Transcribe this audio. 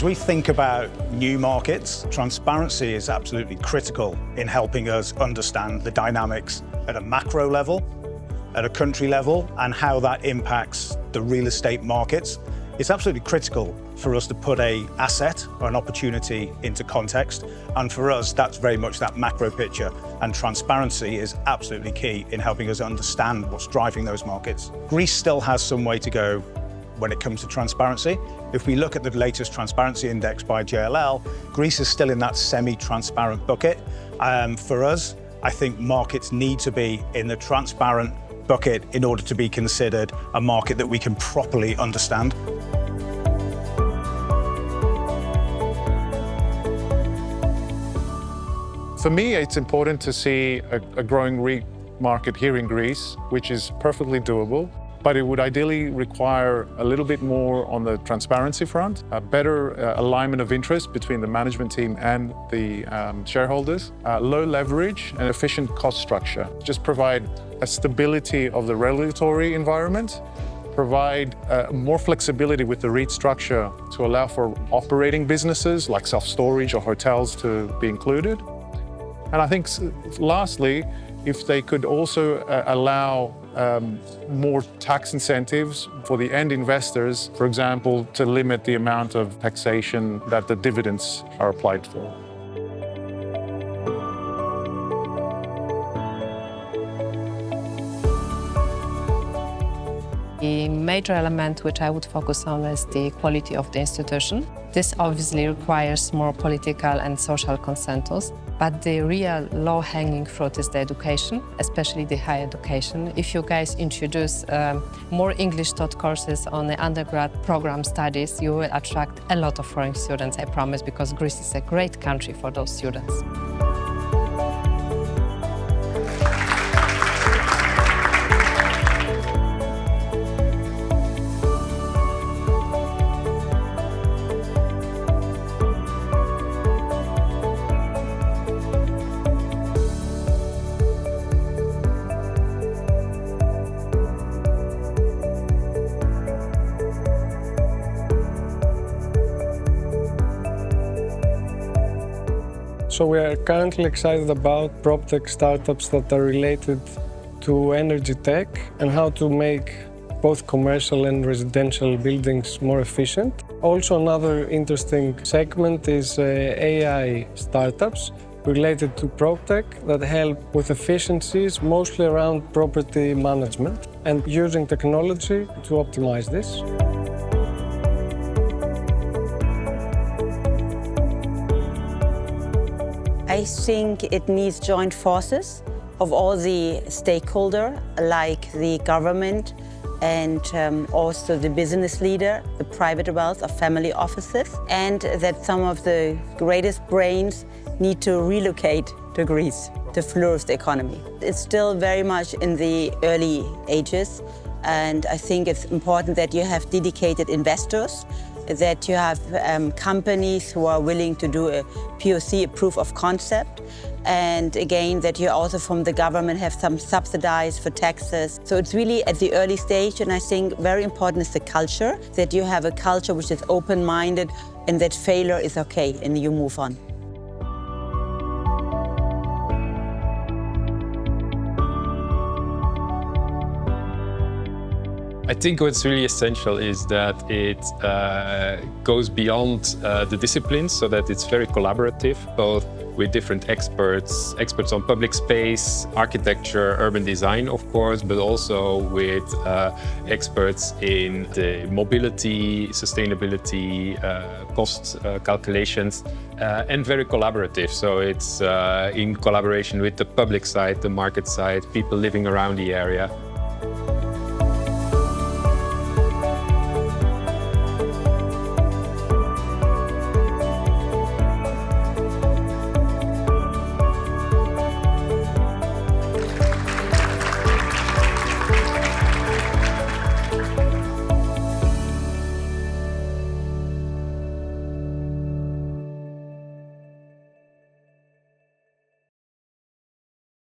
As we think about new markets, transparency is absolutely critical in helping us understand the dynamics at a macro level, at a country level, and how that impacts the real estate markets. It's absolutely critical for us to put an asset or an opportunity into context. And for us, that's very much that macro picture. And transparency is absolutely key in helping us understand what's driving those markets. Greece still has some way to go when it comes to transparency. If we look at the latest transparency index by JLL, Greece is still in that semi-transparent bucket. For us, I think markets need to be in the transparent bucket in order to be considered a market that we can properly understand. For me, it's important to see a growing REIT market here in Greece, which is perfectly doable, but it would ideally require a little bit more on the transparency front, a better alignment of interest between the management team and the shareholders, low leverage and efficient cost structure. Just provide a stability of the regulatory environment, provide more flexibility with the REIT structure to allow for operating businesses like self-storage or hotels to be included. And I think lastly, if they could also allow more tax incentives for the end investors, for example, to limit the amount of taxation that the dividends are applied for. The major element which I would focus on is the quality of the institution. This obviously requires more political and social consensus, but the real low-hanging fruit is the education, especially the higher education. If you guys introduce more English taught courses on the undergrad program studies, you will attract a lot of foreign students, I promise, because Greece is a great country for those students. So we are currently excited about PropTech startups that are related to energy tech and how to make both commercial and residential buildings more efficient. Also, another interesting segment is AI startups related to PropTech that help with efficiencies, mostly around property management and using technology to optimize this. I think it needs joint forces of all the stakeholders, like the government and also the business leader, the private wealth of family offices, and that some of the greatest brains need to relocate to Greece to flourish the economy. It's still very much in the early ages, and I think it's important that you have dedicated investors, that you have companies who are willing to do a POC, a proof of concept, and again, that you also from the government have some subsidies for taxes. So it's really at the early stage, and I think very important is the culture, that you have a culture which is open-minded and that failure is okay and you move on. I think what's really essential is that it goes beyond the disciplines, so that it's very collaborative, both with different experts on public space, architecture, urban design, of course, but also with experts in the mobility, sustainability, cost calculations, and very collaborative. So it's in collaboration with the public side, the market side, people living around the area.